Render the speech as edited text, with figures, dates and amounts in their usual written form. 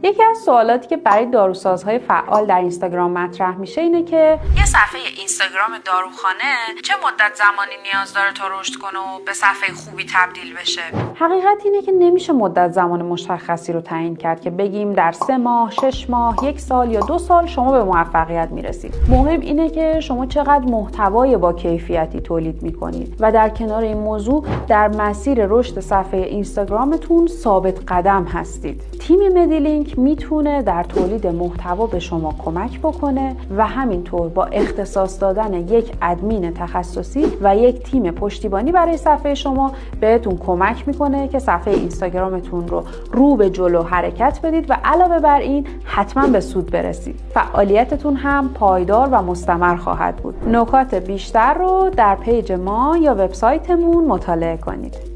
یکی از سوالاتی که برای داروسازهای فعال در اینستاگرام مطرح میشه اینه که یه صفحه اینستاگرام داروخانه چه مدت زمانی نیاز داره تا رشد کنه و به صفحه خوبی تبدیل بشه؟ حقیقت اینه که نمیشه مدت زمان مشخصی رو تعیین کرد که بگیم در 3 ماه، 6 ماه، 1 سال یا 2 سال شما به موفقیت میرسید. مهم اینه که شما چقدر محتوای با کیفیتی تولید میکنید و در کنار این موضوع در مسیر رشد صفحه اینستاگرامتون ثابت قدم هستید. تیم مدیلینک میتونه در تولید محتوا به شما کمک بکنه و همینطور با اختصاص دادن یک ادمین تخصصی و یک تیم پشتیبانی برای صفحه شما بهتون کمک میکنه که صفحه اینستاگرامتون رو به جلو حرکت بدید و علاوه بر این حتما به سود برسید. فعالیتتون هم پایدار و مستمر خواهد بود. نکات بیشتر رو در پیج ما یا وبسایتمون مطالعه کنید.